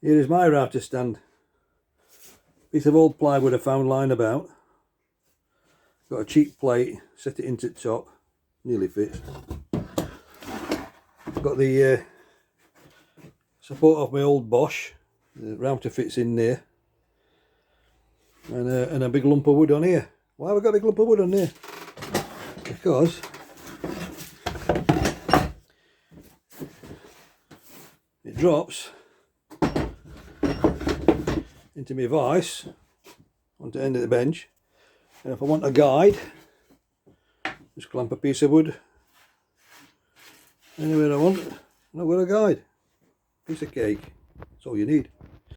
Here is my router stand. Piece of old plywood I found lying about. Got a cheap plate, set it into the top, nearly fits. Got the support of my old Bosch. The router fits in there. And a big lump of wood on here. Why have I got a big lump of wood on here? Because it drops into my vise onto the end of the bench, and if I want a guide, just clamp a piece of wood anywhere I want, and I've got a guide. Piece of cake, that's all you need.